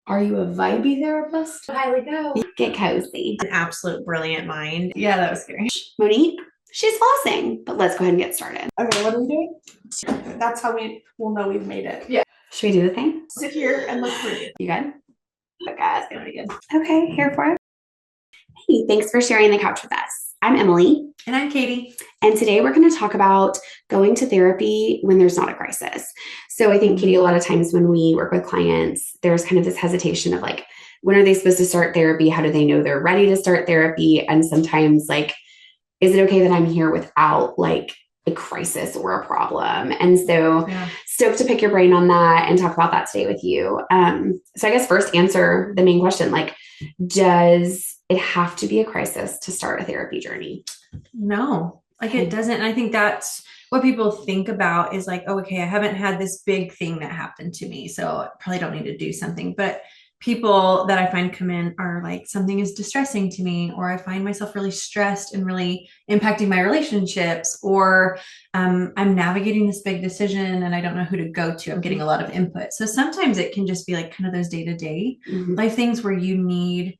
Are you a vibey therapist? Highly go. Get cozy. An absolute brilliant mind. Yeah, that was scary. Monique, she's flossing, but let's go ahead and get started. Okay, what are we doing? That's how we will know we've made it. Yeah. Should we do the thing? Sit here and look pretty. You good? Okay, that's gonna be good. Okay, here for it. Hey, thanks for sharing the couch with us. I'm Emily. And I'm Katie. And today we're going to talk about going to therapy when there's not a crisis. So I think, Katie, a lot of times when we work with clients, there's kind of this hesitation of like, when are they supposed to start therapy? How do they know they're ready to start therapy? And sometimes, like, is it okay that I'm here without like a crisis or a problem? And so stoked to pick your brain on that and talk about that today with you. So I guess first answer the main question, like, does it have to be a crisis to start a therapy journey? No, like it doesn't. And I think that's what people think about is like, oh, okay, I haven't had this big thing that happened to me, so I probably don't need to do something. But people that I find come in are like, something is distressing to me, or I find myself really stressed and really impacting my relationships, or I'm navigating this big decision and I don't know who to go to. I'm getting a lot of input. So sometimes it can just be like kind of those day-to-day life things where you need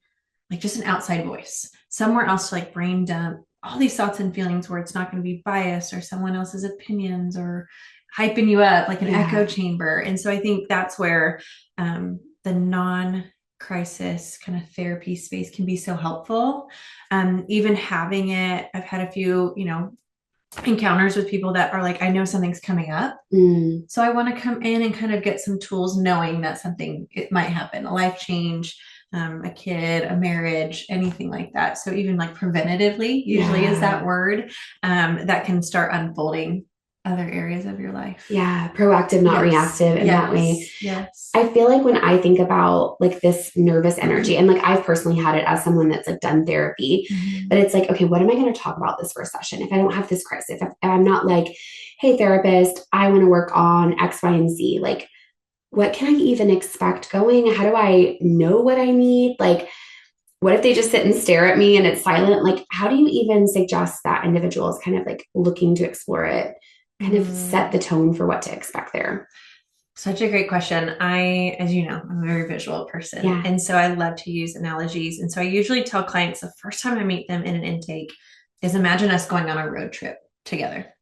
like just an outside voice, somewhere else to like brain dump all these thoughts and feelings where it's not going to be biased or someone else's opinions or hyping you up like an echo chamber. And so I think that's where the non-crisis kind of therapy space can be so helpful. Even having it, I've had a few, encounters with people that are like, I know something's coming up. So I want to come in and kind of get some tools knowing that it might happen, a life change, a kid, a marriage, anything like that. So even like preventatively usually is that word that can start unfolding other areas of your life. Yeah, proactive, not reactive in that way. Yes. I feel like when I think about like this nervous energy, and like I've personally had it as someone that's like done therapy, but it's like, okay, what am I going to talk about this first session? If I don't have this crisis, if I'm not like, hey, therapist, I want to work on X, Y, and Z, like, what can I even expect going? How do I know what I need? Like, what if they just sit and stare at me and it's silent? Like, how do you even suggest that individual is kind of like looking to explore it, kind of set the tone for what to expect there? Such a great question. As you know, I'm a very visual person. Yeah. And so I love to use analogies. And so I usually tell clients the first time I meet them in an intake is imagine us going on a road trip together,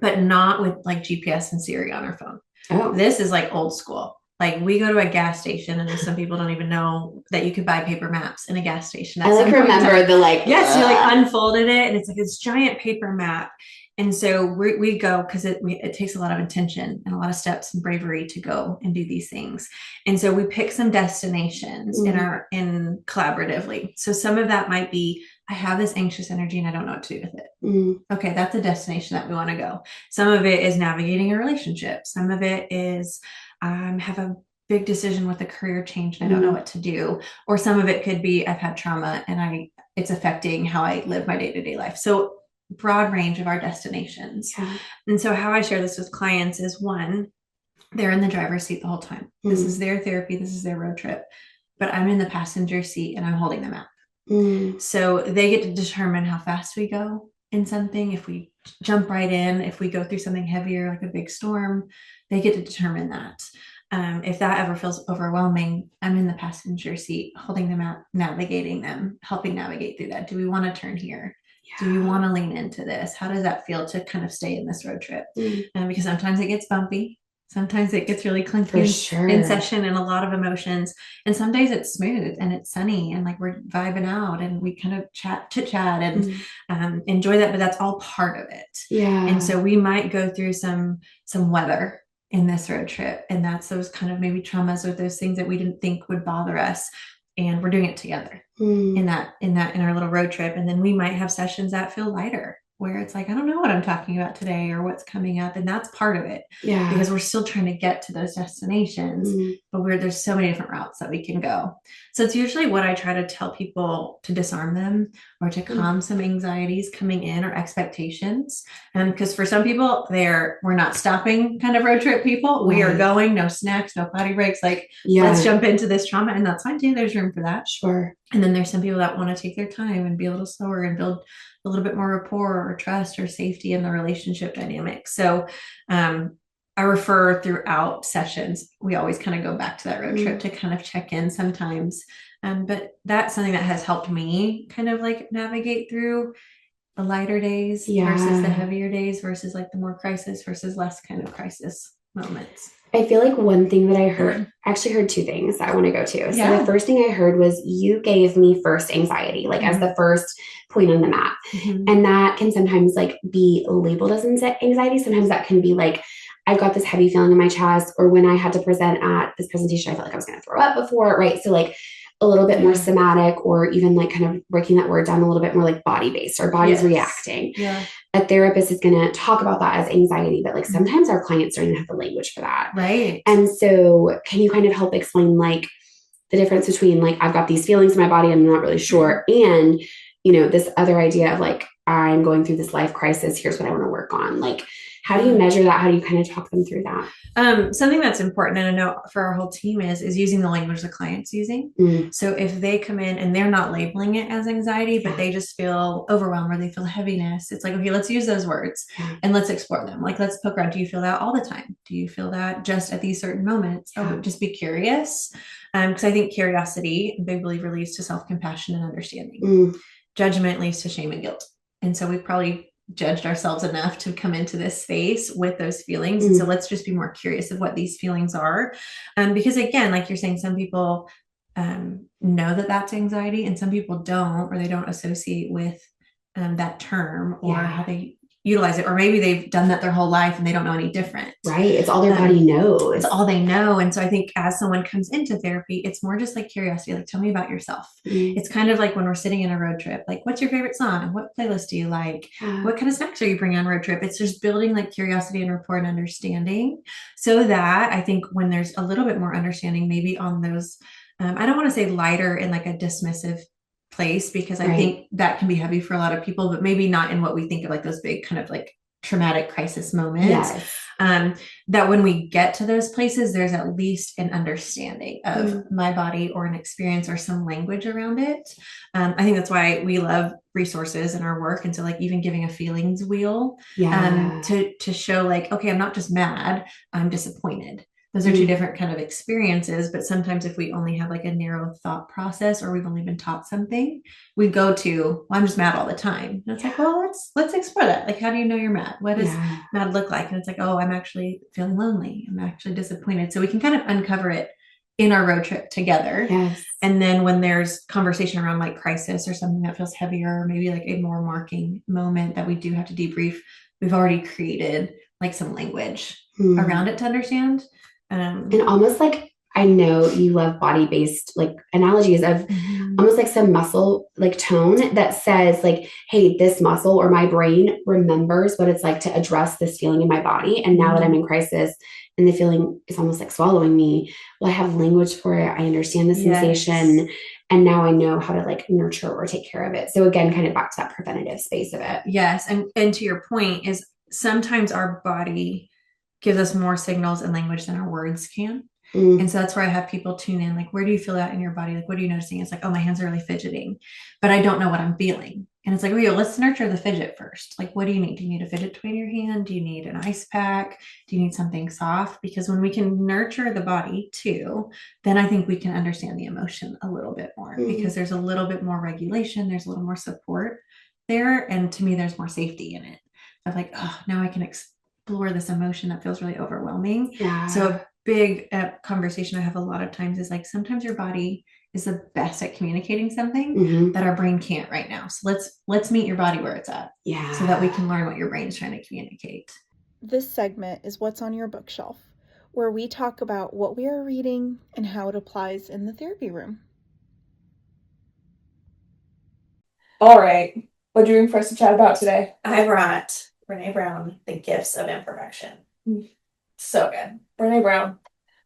but not with like GPS and Siri on our phone. Oh. This is like old school. Like we go to a gas station and some people don't even know that you could buy paper maps in a gas station. I like remember the like, yes, you like unfolded it and it's like this giant paper map. And so we go because it takes a lot of intention and a lot of steps and bravery to go and do these things. And so we pick some destinations in collaboratively. So some of that might be, I have this anxious energy and I don't know what to do with it. Okay, that's a destination that we want to go. Some of it is navigating a relationship. Some of it is have a big decision with a career change and I don't know what to do. Or some of it could be I've had trauma and it's affecting how I live my day-to-day life. So broad range of our destinations. Yeah. And so how I share this with clients is one, they're in the driver's seat the whole time. This is their therapy. This is their road trip, but I'm in the passenger seat and I'm holding the map. So they get to determine how fast we go in something. If we jump right in, if we go through something heavier, like a big storm, they get to determine that. If that ever feels overwhelming, I'm in the passenger seat, holding them out, navigating them, helping navigate through that. Do we want to turn here? Yeah. Do you want to lean into this? How does that feel to kind of stay in this road trip? Because sometimes it gets bumpy. Sometimes it gets really clinky in session and a lot of emotions. And some days it's smooth and it's sunny and like we're vibing out and we kind of chit chat and enjoy that. But that's all part of it. Yeah. And so we might go through some weather in this road trip. And that's those kind of maybe traumas or those things that we didn't think would bother us. And we're doing it together in our little road trip. And then we might have sessions that feel lighter, where it's like, I don't know what I'm talking about today or what's coming up. And that's part of it. Yeah. Because we're still trying to get to those destinations, but there's so many different routes that we can go. So it's usually what I try to tell people to disarm them or to calm some anxieties coming in or expectations. And because for some people we're not stopping kind of road trip people. We are going, no snacks, no potty breaks. Like, let's jump into this trauma. And that's fine too. There's room for that. Sure. And then there's some people that want to take their time and be a little slower and build a little bit more rapport or trust or safety in the relationship dynamic. So I refer throughout sessions. We always kind of go back to that road trip to kind of check in sometimes. But that's something that has helped me kind of like navigate through the lighter days versus the heavier days versus like the more crisis versus less kind of crisis moments. I feel like one thing that I heard, I actually heard two things that I want to go to. So the first thing I heard was you gave me first anxiety, like as the first point on the map. And that can sometimes like be labeled as anxiety. Sometimes that can be like, I've got this heavy feeling in my chest, or when I had to present at this presentation, I felt like I was going to throw up before, right? So like a little bit more somatic, or even like kind of breaking that word down a little bit more like body based. Our body's reacting. A therapist is going to talk about that as anxiety, but like sometimes our clients don't even have the language for that. Right. And so can you kind of help explain like the difference between like, I've got these feelings in my body, I'm not really sure. And, you know, this other idea of like, I'm going through this life crisis. Here's what I want to work on. Like, how do you measure that? How do you kind of talk them through that? Something that's important, and I know for our whole team is using the language the client's using. So if they come in and they're not labeling it as anxiety, but they just feel overwhelmed or they feel heaviness, it's like, okay, let's use those words and let's explore them. Like, let's poke around. Do you feel that all the time? Do you feel that just at these certain moments? Oh, just be curious. Because I think curiosity, a big believer, leads to self-compassion and understanding. Judgment leads to shame and guilt. And so we probably judged ourselves enough to come into this space with those feelings. And so let's just be more curious of what these feelings are. Because again, like you're saying, some people know that that's anxiety and some people don't, or they don't associate with that term or how they utilize it, or maybe they've done that their whole life and they don't know any different. Right. It's all their body knows. It's all they know. And so I think as someone comes into therapy, it's more just like curiosity, like, tell me about yourself. It's kind of like when we're sitting in a road trip, like, what's your favorite song? What playlist do you like? What kind of snacks are you bringing on road trip? It's just building like curiosity and rapport and understanding, so that I think when there's a little bit more understanding, maybe on those, I don't want to say lighter in like a dismissive place, because I think that can be heavy for a lot of people, but maybe not in what we think of like those big kind of like traumatic crisis moments. That when we get to those places, there's at least an understanding of my body or an experience or some language around it. I think that's why we love resources in our work. And so like even giving a feelings wheel to show like, okay, I'm not just mad, I'm disappointed. Those are two different kind of experiences. But sometimes if we only have like a narrow thought process, or we've only been taught something, we go to, well, I'm just mad all the time. And it's like, well, let's explore that. Like, how do you know you're mad? What does mad look like? And it's like, oh, I'm actually feeling lonely. I'm actually disappointed. So we can kind of uncover it in our road trip together. And then when there's conversation around like crisis or something that feels heavier, or maybe like a more marking moment that we do have to debrief, we've already created like some language around it to understand. And almost like, I know you love body-based like analogies of almost like some muscle like tone that says like, hey, this muscle or my brain remembers what it's like to address this feeling in my body. And now that I'm in crisis and the feeling is almost like swallowing me, well, I have language for it. I understand the sensation. And now I know how to like nurture or take care of it. So again, kind of back to that preventative space of it. Yes. And to your point is sometimes our body gives us more signals and language than our words can. And so that's where I have people tune in, like, where do you feel that in your body? Like, what are you noticing? It's like, oh, my hands are really fidgeting, but I don't know what I'm feeling. And it's like, oh, let's nurture the fidget first. Like, what do you need? Do you need a fidget toy in your hand? Do you need an ice pack? Do you need something soft? Because when we can nurture the body too, then I think we can understand the emotion a little bit more, because there's a little bit more regulation. There's a little more support there. And to me, there's more safety in it. Of like, oh, now I can explore this emotion that feels really overwhelming. So a big conversation I have a lot of times is like, sometimes your body is the best at communicating something that our brain can't right now. So let's meet your body where it's at, so that we can learn what your brain is trying to communicate. This segment is What's on Your Bookshelf, where we talk about what we are reading and how it applies in the therapy room. All right. What do you bring for us to chat about today? I brought Brene Brown, The Gifts of Imperfection. So good. Brene Brown.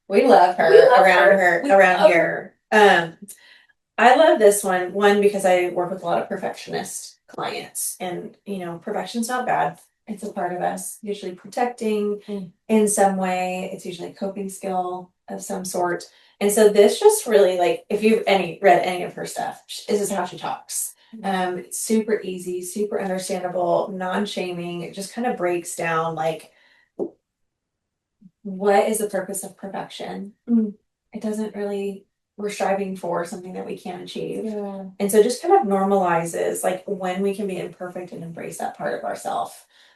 We love her around here. I love this one because I work with a lot of perfectionist clients, and perfection's not bad. It's a part of us, usually protecting in some way. It's usually a coping skill of some sort. And so this just really, like, if you've read any of her stuff, this is how she talks. It's super easy, super understandable, non-shaming. It just kind of breaks down like what is the purpose of perfection? It doesn't really, we're striving for something that we can't achieve. Yeah. And so just kind of normalizes like when we can be imperfect and embrace that part of ourselves.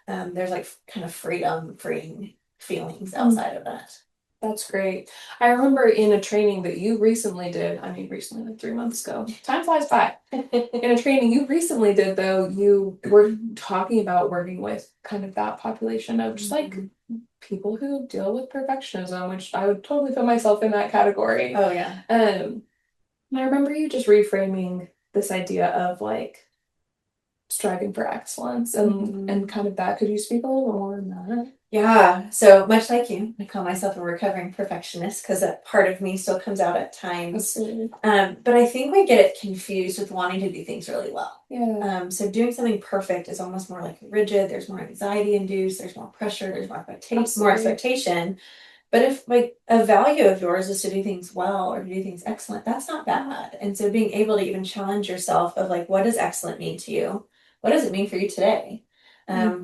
There's like kind of freeing feelings outside of that. That's great. I remember in a training that you recently did, I mean, recently, like 3 months ago, time flies by. In a training you recently did, though, you were talking about working with kind of that population of just like people who deal with perfectionism, which I would totally put myself in that category. Oh, yeah. And I remember you just reframing this idea of like striving for excellence and kind of that. Could you speak a little more on that? Yeah, so much like you, I call myself a recovering perfectionist because that part of me still comes out at times. But I think we get it confused with wanting to do things really well. Yeah. So doing something perfect is almost more like rigid. There's more anxiety induced. There's more pressure. There's more expectation. But if like a value of yours is to do things well or to do things excellent, that's not bad. And so being able to even challenge yourself of like, what does excellent mean to you? What does it mean for you today?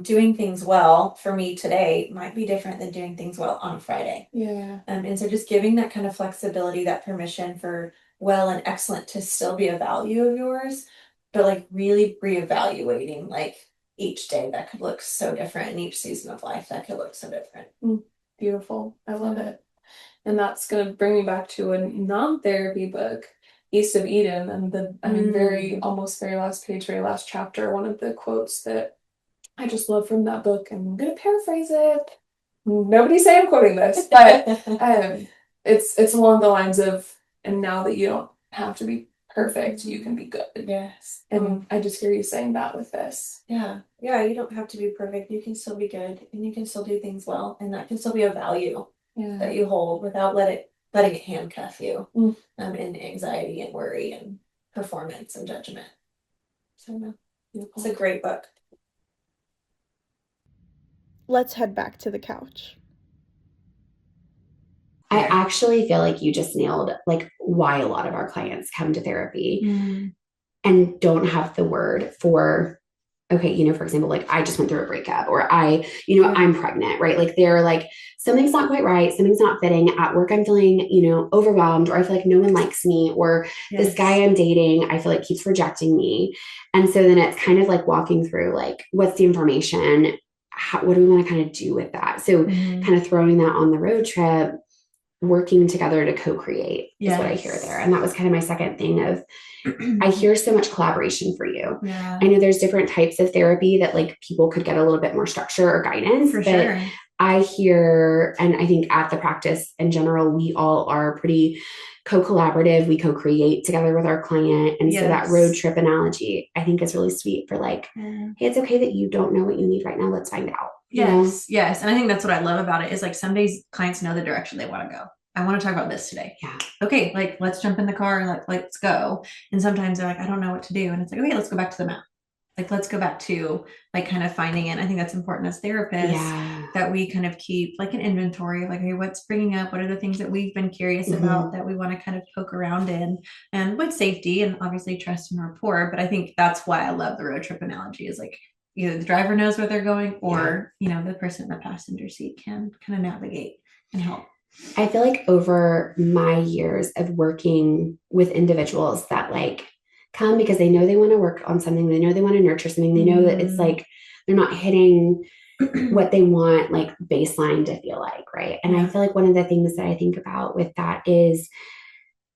Doing things well for me today might be different than doing things well on a Friday. Yeah. And so just giving that kind of flexibility, that permission for well and excellent to still be a value of yours, but like really reevaluating like each day that could look so different and each season of life that could look so different. Beautiful. I love it. And that's going to bring me back to a non-therapy book, East of Eden, and the very last page, very last chapter, one of the quotes that I just love from that book, and I'm going to paraphrase it. Nobody say I'm quoting this, but it's along the lines of, and now that you don't have to be perfect, you can be good. Yes. And I just hear you saying that with this. Yeah, you don't have to be perfect. You can still be good and you can still do things well, and that can still be a value that you hold without letting it handcuff you in anxiety and worry and performance and judgment. So it's a great book. Let's head back to the couch. I actually feel like you just nailed like why a lot of our clients come to therapy and don't have the word for, okay, for example, like I just went through a breakup, or I'm pregnant, right? Like they're like, something's not quite right. Something's not fitting at work. I'm feeling, overwhelmed, or I feel like no one likes me, or this guy I'm dating, I feel like keeps rejecting me. And so then it's kind of like walking through like, what's the information? What do we want to kind of do with that? So kind of throwing that on the road trip, working together to co-create is what I hear there. And that was kind of my second thing of, I hear so much collaboration for you. Yeah. I know there's different types of therapy that like people could get a little bit more structure or guidance, For but sure. I hear, and I think at the practice in general, we all are pretty co-collaborative. We co-create together with our client. And so that road trip analogy, I think is really sweet for like, hey, it's okay that you don't know what you need right now. Let's find out. Yes. And I think that's what I love about it is like some days clients know the direction they want to go. I want to talk about this today. Yeah. Okay. Like, let's jump in the car and like, let's go. And sometimes they're like, I don't know what to do. And it's like, okay, let's go back to the map. Like, let's go back to like kind of finding it. I think that's important as therapists that we kind of keep like an inventory of like, okay, what's bringing up? What are the things that we've been curious about that we want to kind of poke around in, and with safety and obviously trust and rapport. But I think that's why I love the road trip analogy is like, either the driver knows where they're going or, the person in the passenger seat can kind of navigate and help. I feel like over my years of working with individuals that like come because they know they want to work on something, they know they want to nurture something, they know that it's like they're not hitting what they want like baseline to feel like, right? And I feel like one of the things that I think about with that is,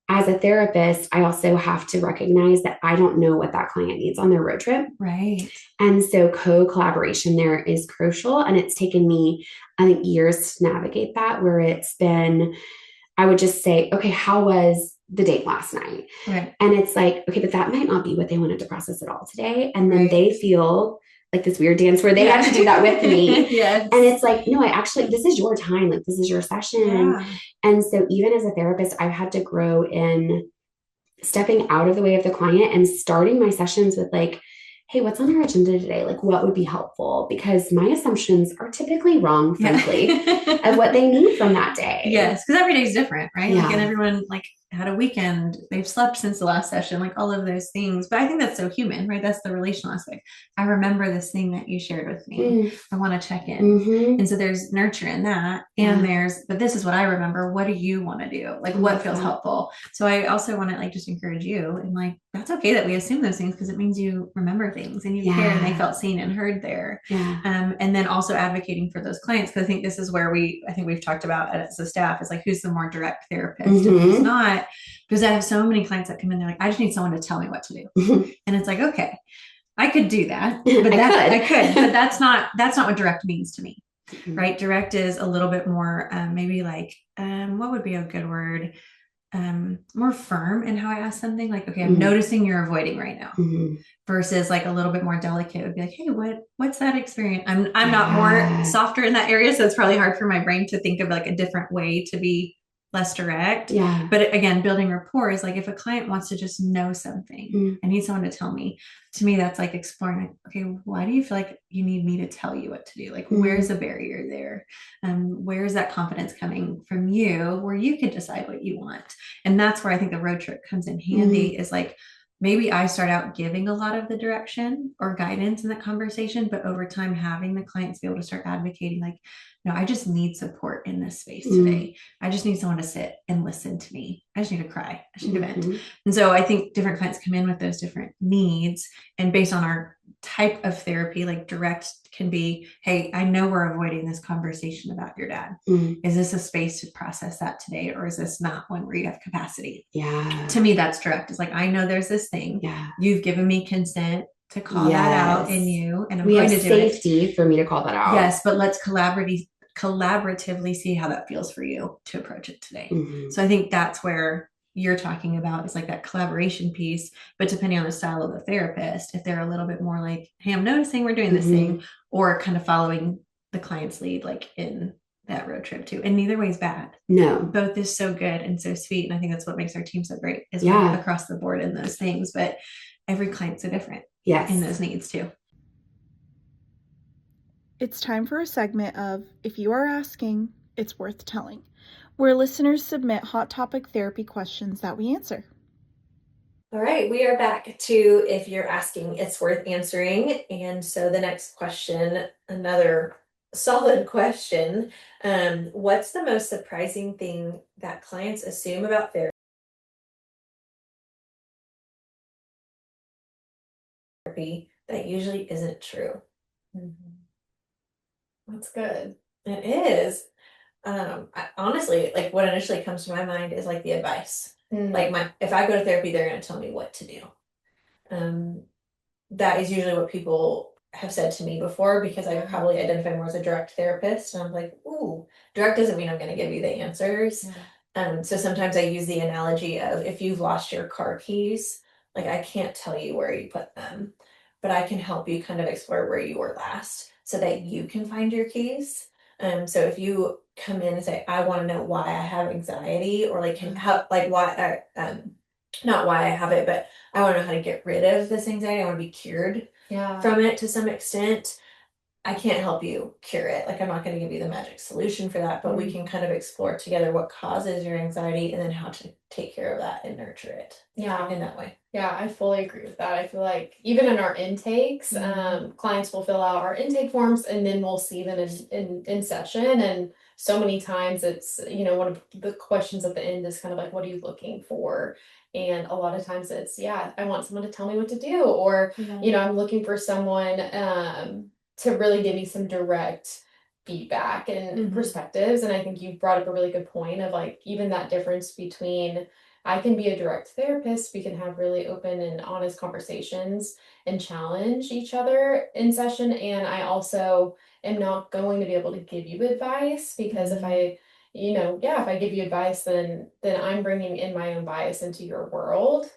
as a therapist, I also have to recognize that I don't know what that client needs on their road trip. Right. And so co-collaboration there is crucial. And it's taken me, I think, years to navigate that, where it's been, I would just say, okay, how was the date last night? Right. And it's like, okay, but that might not be what they wanted to process at all today. And then they feel like this weird dance where they have to do that with me. Yes. And it's like, no, this is your time. Like, this is your session. Yeah. And so even as a therapist, I've had to grow in stepping out of the way of the client and starting my sessions with like, hey, what's on our agenda today? Like, what would be helpful? Because my assumptions are typically wrong, frankly, of what they need from that day. Yes. Because every day is different, right? Yeah. Like, and everyone, like, had a weekend, they've slept since the last session, like all of those things. But I think that's so human, right? That's the relational aspect. I remember this thing that you shared with me. I want to check in. And so there's nurture in that. And but this is what I remember. What do you want to do? Like what feels helpful? So I also want to like just encourage you and like, that's okay that we assume those things because it means you remember things and you care and they felt seen and heard there. And then also advocating for those clients. Cause I think this is where I think we've talked about as a staff is like, who's the more direct therapist and who's not, because I have so many clients that come in, they're like, I just need someone to tell me what to do. And it's like, okay, I could do that, but I could, but that's not what direct means to me. Right. Direct is a little bit more, maybe like, what would be a good word? More firm in how I ask something like, okay, I'm noticing you're avoiding right now versus like a little bit more delicate would be like, hey, what's that experience? I'm not more softer in that area. So it's probably hard for my brain to think of like a different way to be less direct. But again, building rapport is like, if a client wants to just know something, I need someone to tell me. To me, that's like exploring, like, okay, why do you feel like you need me to tell you what to do? Like, where's the barrier there? Where is that confidence coming from you where you can decide what you want? And that's where I think the road trip comes in handy is like, maybe I start out giving a lot of the direction or guidance in that conversation, but over time, having the clients be able to start advocating, like, no, I just need support in this space today. I just need someone to sit and listen to me. I just need to cry. I just need to vent. And so I think different clients come in with those different needs. And based on our type of therapy, like direct can be, hey, I know we're avoiding this conversation about your dad. Is this a space to process that today? Or is this not one where you have capacity? To me, that's direct. It's like, I know there's this thing. You've given me consent to call that out in you. And I'm going to do safety for me to call that out. Yes, but let's collaboratively see how that feels for you to approach it today. So I think that's where you're talking about is like that collaboration piece, but depending on the style of the therapist, if they're a little bit more like, hey, I'm noticing we're doing this thing, or kind of following the client's lead, like in that road trip too. And neither way is bad. No, both is so good and so sweet. And I think that's what makes our team so great is we're across the board in those things, but every client's so different in those needs too. It's time for a segment of If You Are Asking, It's Worth Telling, where listeners submit hot topic therapy questions that we answer. All right, we are back to If You're Asking, It's Worth Answering. And so the next question, another solid question. What's the most surprising thing that clients assume about therapy that usually isn't true? That's good. It is. Honestly, like what initially comes to my mind is like the advice. Like if I go to therapy, they're going to tell me what to do. That is usually what people have said to me before because I probably identify more as a direct therapist. And I'm like, ooh, direct doesn't mean I'm going to give you the answers. So sometimes I use the analogy of if you've lost your car keys, like I can't tell you where you put them, but I can help you kind of explore where you were last so that you can find your keys. So if you come in and say, I want to know why I have anxiety or like how, like why, not why I have it, but I want to know how to get rid of this anxiety. I want to be cured from it to some extent. I can't help you cure it. Like I'm not going to give you the magic solution for that, but we can kind of explore together what causes your anxiety and then how to take care of that and nurture it. In that way. Yeah, I fully agree with that. I feel like even in our intakes, clients will fill out our intake forms and then we'll see them in session. And so many times it's, one of the questions at the end is kind of like, what are you looking for? And a lot of times it's, I want someone to tell me what to do. Or, I'm looking for someone to really give me some direct feedback and perspectives. And I think you brought up a really good point of like, even that difference between I can be a direct therapist. We can have really open and honest conversations and challenge each other in session. And I also am not going to be able to give you advice because if I, if I give you advice, then I'm bringing in my own bias into your world.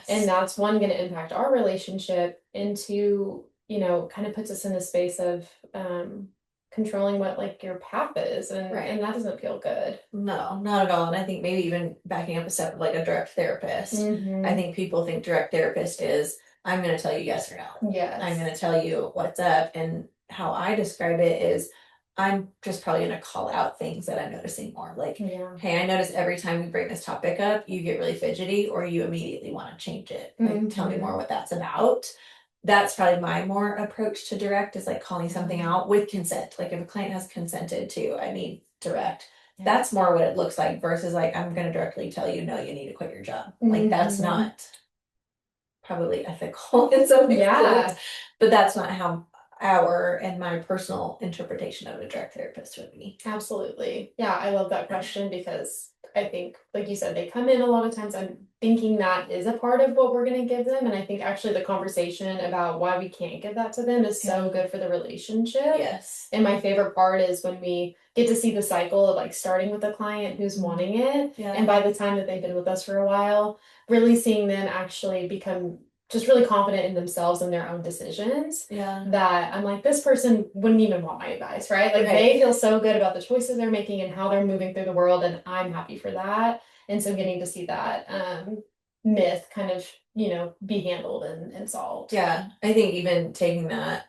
And that's going to impact our relationship into, kind of puts us in a space of, controlling what like your path is and that doesn't feel good. No, not at all. And I think maybe even backing up a step of like a direct therapist. I think people think direct therapist is I'm going to tell you yes or no. I'm going to tell you what's up. And how I describe it is I'm just probably going to call out things that I'm noticing more. Like, Yeah. hey, I notice every time we bring this topic up, you get really fidgety or you immediately want to change it. Like, tell me more what that's about. That's probably my more approach to direct, is like calling something out with consent. Like, if a client has consented to, I need direct. Yeah. That's more what it looks like versus like, I'm going to directly tell you, no, you need to quit your job. Like, that's not probably ethical in some extent, but that's not how our and my personal interpretation of a direct therapist would be. Absolutely. Yeah, I love that question because I think, like you said, they come in a lot of times I'm thinking that is a part of what we're going to give them. And I think actually the conversation about why we can't give that to them is so good for the relationship. Yes. And my favorite part is when we get to see the cycle of like starting with a client who's wanting it. Yeah. And by the time that they've been with us for a while, really seeing them actually become just really confident in themselves and their own decisions. Yeah. That I'm like, this person wouldn't even want my advice, right? Like they feel so good about the choices they're making and how they're moving through the world, and I'm happy for that. And so getting to see that myth kind of, be handled and solved. Yeah. I think even taking that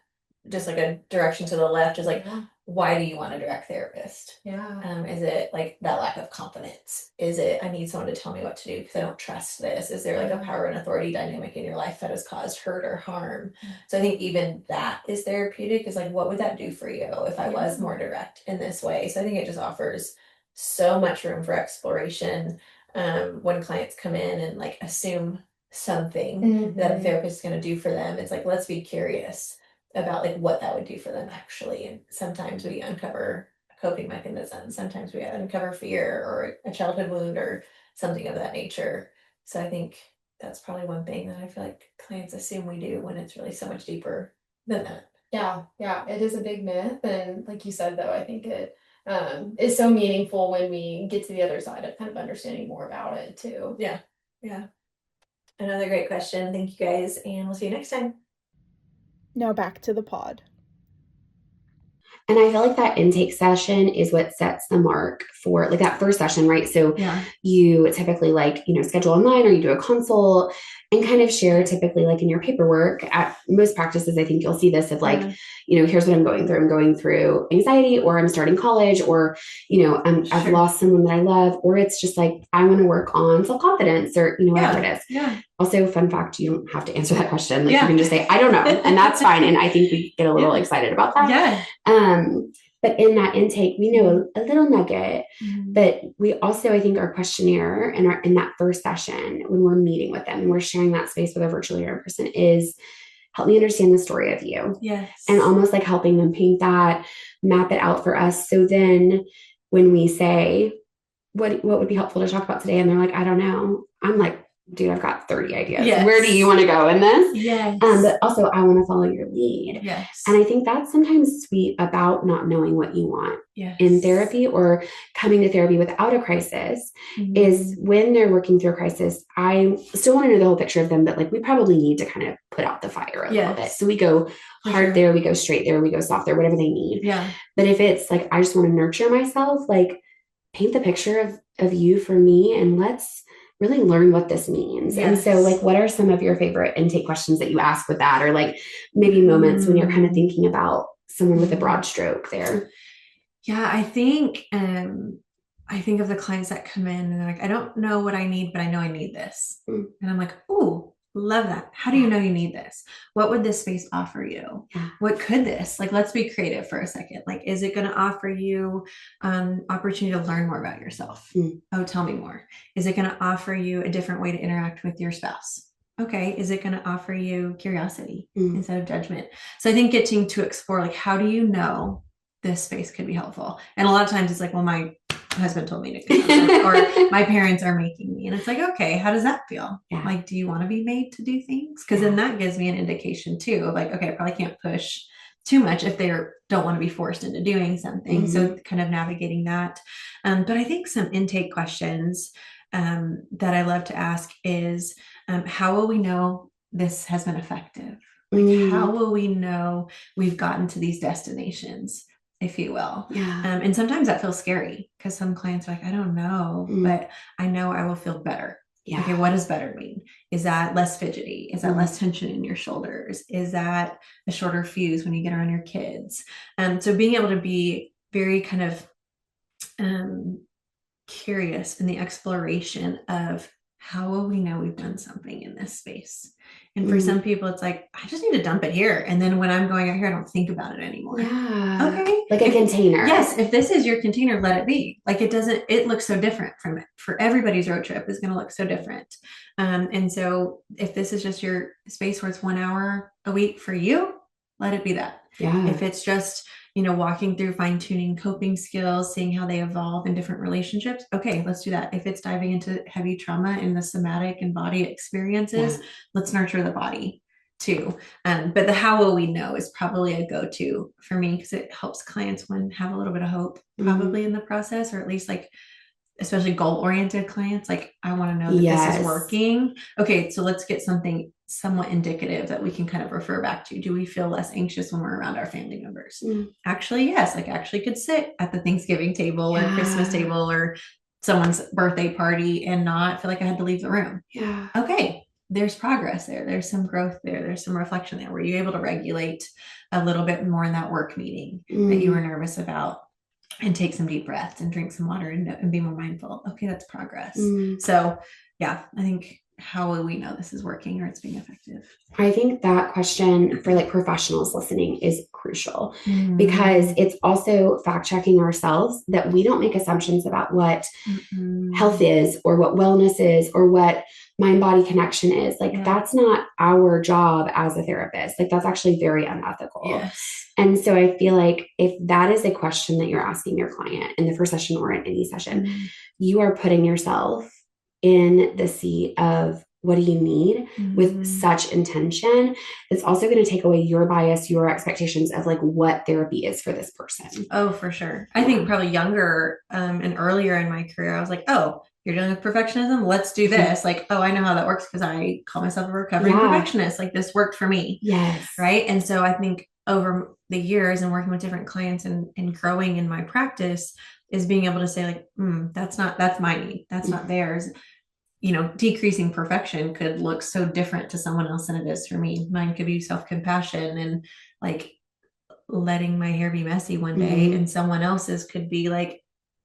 just like a direction to the left is like, why do you want a direct therapist? Yeah. Is it like that lack of confidence? Is it, I need someone to tell me what to do because I don't trust this? Is there like a power and authority dynamic in your life that has caused hurt or harm? So I think even that is therapeutic, is like, what would that do for you if I was more direct in this way? So I think it just offers so much room for exploration when clients come in and like assume something that a therapist is going to do for them. It's like, let's be curious about like what that would do for them actually. And sometimes we uncover a coping mechanism, sometimes we uncover fear or a childhood wound or something of that nature. So I think that's probably one thing that I feel like clients assume we do when it's really so much deeper than that. Yeah, it is a big myth. And like you said, though, I think it is so meaningful when we get to the other side of kind of understanding more about it too. Yeah. Another great question. Thank you guys, and we'll see you next time. Now back to the pod. And I feel like that intake session is what sets the mark for like that first session, right? So you typically like, schedule online or you do a consult and kind of share typically like in your paperwork. At most practices, I think you'll see this of like, here's what I'm going through. I'm going through anxiety, or I'm starting college, or, I've lost someone that I love, or it's just like, I want to work on self-confidence or, whatever it is. Yeah. Also, fun fact, you don't have to answer that question. Like you can just say, I don't know. And that's fine. And I think we get a little excited about that. Yeah. But in that intake, we know a little nugget, but we also, I think our questionnaire and in that first session, when we're meeting with them and we're sharing that space with a virtually or in person, is help me understand the story of you. Yes. And almost like helping them paint that, map it out for us. So then when we say, what would be helpful to talk about today? And they're like, I don't know. I'm like, dude, I've got 30 ideas. Yes. Where do you want to go in this? Yes. But also I want to follow your lead. Yes. And I think that's sometimes sweet about not knowing what you want in therapy or coming to therapy without a crisis is when they're working through a crisis, I still want to know the whole picture of them, but like we probably need to kind of put out the fire a little bit. So we go hard there, we go straight there, we go soft there, whatever they need. Yeah. But if it's like, I just want to nurture myself, like paint the picture of you for me and let's really learn what this means. And so like, what are some of your favorite intake questions that you ask with that? Or like maybe moments when you're kind of thinking about someone with a broad stroke there? Yeah, I think of the clients that come in and they're like, I don't know what I need, but I know I need this. And I'm like, ooh, love that. How do you know you need this? What would this space offer you? What could this, like, let's be creative for a second. Like, is it going to offer you opportunity to learn more about yourself? Oh, tell me more. Is it going to offer you a different way to interact with your spouse? Okay. Is it going to offer you curiosity instead of judgment? So I think getting to explore, like, how do you know this space could be helpful? And a lot of times it's like, well, my husband told me to come or my parents are making me. And it's like, okay, how does that feel? Like, do you want to be made to do things? Because then that gives me an indication too of like, okay, I probably can't push too much if they don't want to be forced into doing something. So kind of navigating that. But I think some intake questions that I love to ask is, how will we know this has been effective? Like, how will we know we've gotten to these destinations, if you will? And sometimes that feels scary because some clients are like, I don't know, but I know I will feel better. Okay, what does better mean? Is that less fidgety? Is that less tension in your shoulders? Is that a shorter fuse when you get around your kids? So being able to be very kind of curious in the exploration of how will we know we've done something in this space? And for some people, it's like, I just need to dump it here. And then when I'm going out here, I don't think about it anymore. Yeah. Okay. Like a container. Yes. If this is your container, let it be. Like it looks so different from it. For everybody's road trip is going to look so different. And so if this is just your space where it's 1 hour a week for you, let it be that. Yeah. If it's just, walking through fine-tuning coping skills, seeing how they evolve in different relationships, okay, let's do that. If it's diving into heavy trauma in the somatic and body experiences, let's nurture the body too. But the how will we know is probably a go-to for me, because it helps clients have a little bit of hope probably in the process, or at least like, especially goal-oriented clients, like, I want to know that this is working. Okay, so let's get something somewhat indicative that we can kind of refer back to. Do we feel less anxious when we're around our family members? Actually, yes. Like, actually could sit at the Thanksgiving table or Christmas table or someone's birthday party and not feel like I had to leave the room. Yeah. Okay, there's progress there. There's some growth there. There's some reflection there. Were you able to regulate a little bit more in that work meeting that you were nervous about? And take some deep breaths and drink some water and be more mindful. Okay, that's progress. So yeah, I think, how will we know this is working or it's being effective? I think that question for like professionals listening is crucial, because it's also fact checking ourselves that we don't make assumptions about what health is or what wellness is or what mind body connection is. Like that's not our job as a therapist. Like that's actually very unethical. Yes. And so I feel like if that is a question that you're asking your client in the first session or in any session, you are putting yourself in the seat of what do you need with such intention. It's also going to take away your bias, your expectations of like what therapy is for this person. Oh, for sure. I think probably younger and earlier in my career, I was like, oh, you're dealing with perfectionism. Let's do this. Like, oh, I know how that works because I call myself a recovering perfectionist. Like this worked for me. Yes. Right. And so I think over the years and working with different clients and growing in my practice is being able to say like, that's my need. That's not theirs. Decreasing perfection could look so different to someone else than it is for me. Mine could be self-compassion and like letting my hair be messy one day, and someone else's could be like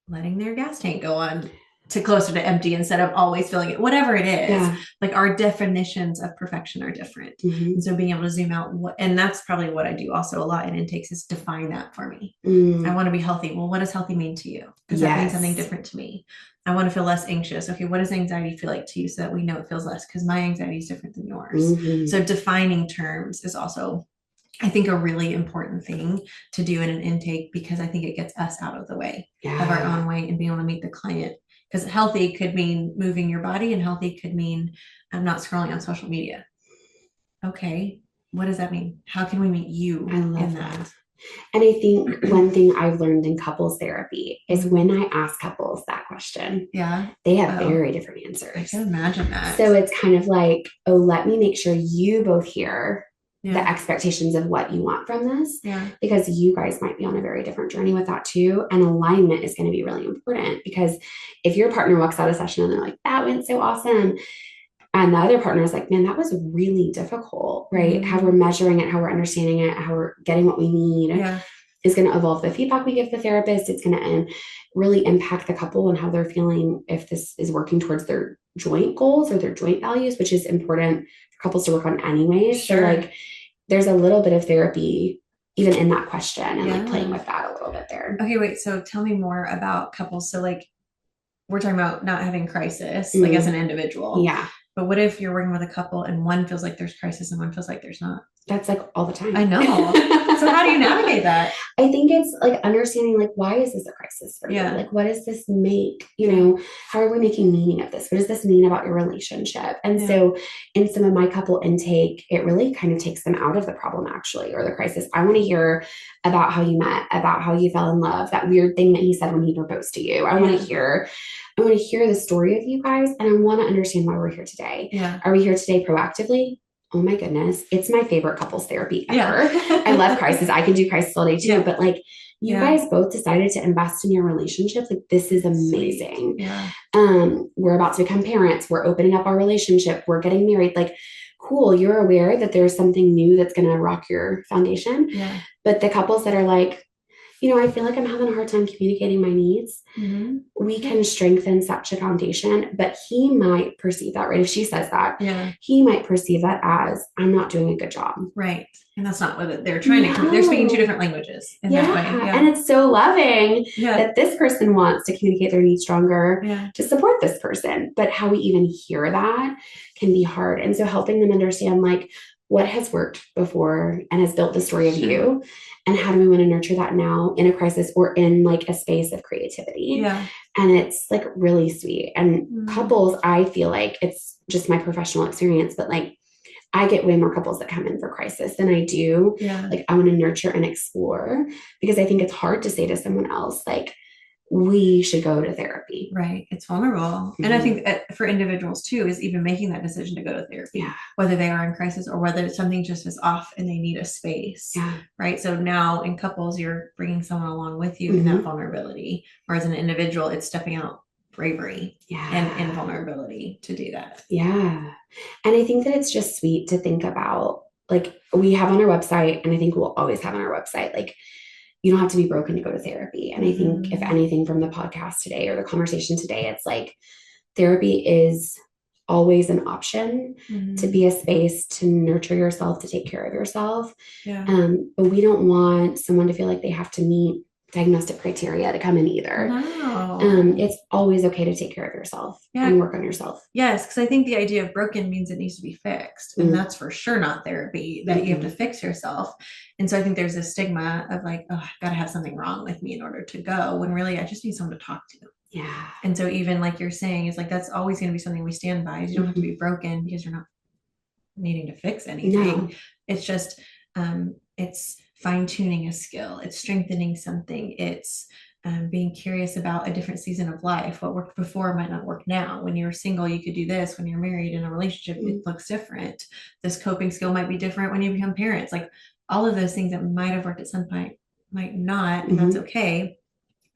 letting their gas tank go on to closer to empty instead of always filling it, whatever it is. Like our definitions of perfection are different. And so being able to zoom out, and that's probably what I do also a lot in intakes, is define that for me. I want to be healthy. Well, what does healthy mean to you? Because that means something different to me. I want to feel less anxious. Okay, what does anxiety feel like to you so that we know it feels less? Because my anxiety is different than yours. So defining terms is also, I think, a really important thing to do in an intake, because I think it gets us out of the way of our own way and being able to meet the client. Because healthy could mean moving your body, and healthy could mean not scrolling on social media. Okay, what does that mean? How can we meet you in that? And I think one thing I've learned in couples therapy is when I ask couples that question, they have very different answers. I can imagine that. So it's kind of like, oh, let me make sure you both hear the expectations of what you want from this, because you guys might be on a very different journey with that too. And alignment is going to be really important, because if your partner walks out of session and they're like, that went so awesome, and the other partner is like, man, that was really difficult, right? How we're measuring it, how we're understanding it, how we're getting what we need is going to evolve the feedback we give the therapist. It's going to really impact the couple and how they're feeling, if this is working towards their joint goals or their joint values, which is important for couples to work on anyways. So like there's a little bit of therapy even in that question and like playing with that a little bit there. Okay, wait. So tell me more about couples. So like we're talking about not having crisis, like as an individual. Yeah. But what if you're working with a couple and one feels like there's crisis and one feels like there's not? That's like all the time. I know. So how do you navigate that? I think it's like understanding, like, why is this a crisis for you? Like, what does this make, how are we making meaning of this? What does this mean about your relationship? And so in some of my couple intake, it really kind of takes them out of the problem actually, or the crisis. I want to hear about how you met, about how you fell in love, that weird thing that he said when he proposed to you. I want to hear the story of you guys, and I want to understand why we're here today. Are we here today proactively? Oh my goodness. It's my favorite couples therapy ever. I love crisis. I can do crisis all day too, but like you guys both decided to invest in your relationship. Like this is amazing. We're about to become parents. We're opening up our relationship. We're getting married. Like, cool. You're aware that there's something new that's going to rock your foundation. But the couples that are like, I feel like I'm having a hard time communicating my needs. Mm-hmm. We can strengthen such a foundation, but he might perceive that, right? If she says that, Yeah. he might perceive that as I'm not doing a good job. Right. And that's not what they're trying to, they're speaking two different languages in that way. Yeah. And it's so loving Yeah. that this person wants to communicate their needs stronger Yeah. to support this person. But how we even hear that can be hard. And so helping them understand like what has worked before and has built the story of you, and how do we want to nurture that now in a crisis or in like a space of creativity. Yeah. And it's like really sweet. And couples, I feel like it's just my professional experience, but like I get way more couples that come in for crisis than I do. Yeah. Like I want to nurture and explore, because I think it's hard to say to someone else, like, we should go to therapy. Right. It's vulnerable. And I think for individuals too, is even making that decision to go to therapy, whether they are in crisis or whether something just is off and they need a space. Yeah. Right. So now in couples, you're bringing someone along with you in that vulnerability, or as an individual, it's stepping out bravery and vulnerability to do that. Yeah. And I think that it's just sweet to think about, like we have on our website, and I think we'll always have on our website, like you don't have to be broken to go to therapy. And I think if anything from the podcast today or the conversation today, it's like therapy is always an option to be a space to nurture yourself, to take care of yourself. Yeah. But we don't want someone to feel like they have to meet diagnostic criteria to come in either. No. It's always okay to take care of yourself and work on yourself. Yes, because I think the idea of broken means it needs to be fixed. And that's for sure not therapy, that you have to fix yourself. And so I think there's a stigma of like, oh, I've got to have something wrong with me in order to go, when really I just need someone to talk to. Yeah. And so even like you're saying, is like, that's always going to be something we stand by, is you don't have to be broken because you're not needing to fix anything. No. It's just, it's fine-tuning a skill, it's strengthening something, it's being curious about a different season of life. What worked before might not work now. When you're single, you could do this. When you're married in a relationship, it looks different. This coping skill might be different when you become parents. Like all of those things that might have worked at some point might not, and that's okay.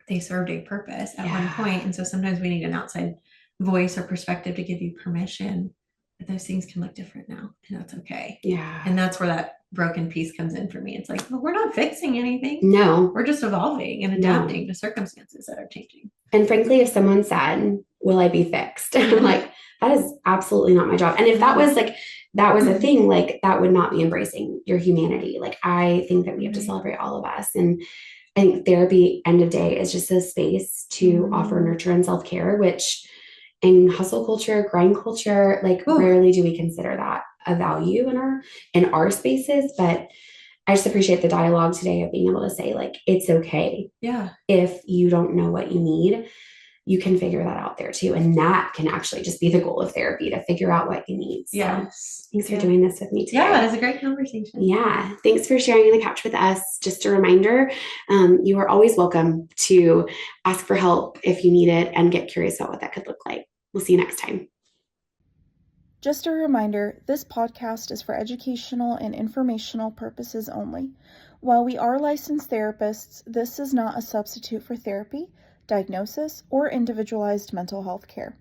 They served a purpose at one point. And so sometimes we need an outside voice or perspective to give you permission that those things can look different now, and that's okay. Yeah. And that's where that broken piece comes in for me. It's like, well, we're not fixing anything. No. We're just evolving and adapting to circumstances that are changing. And frankly, if someone said, will I be fixed? I'm like, that is absolutely not my job. And if that was like, that was a thing, like that would not be embracing your humanity. Like, I think that we have to celebrate all of us. And I think therapy, end of day, is just a space to offer nurture and self-care, which in hustle culture, grind culture, like rarely do we consider that a value in our spaces. But I just appreciate the dialogue today of being able to say, like, it's okay. Yeah. If you don't know what you need, you can figure that out there too. And that can actually just be the goal of therapy, to figure out what you need. So thanks for doing this with me today. Yeah, it was a great conversation. Yeah. Thanks for sharing the couch with us. Just a reminder, you are always welcome to ask for help if you need it and get curious about what that could look like. We'll see you next time. Just a reminder, this podcast is for educational and informational purposes only. While we are licensed therapists, this is not a substitute for therapy, diagnosis, or individualized mental health care.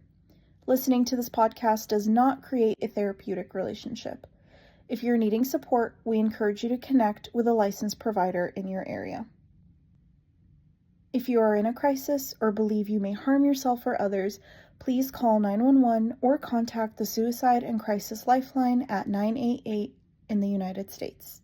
Listening to this podcast does not create a therapeutic relationship. If you're needing support, we encourage you to connect with a licensed provider in your area. If you are in a crisis or believe you may harm yourself or others, please call 911 or contact the Suicide and Crisis Lifeline at 988 in the United States.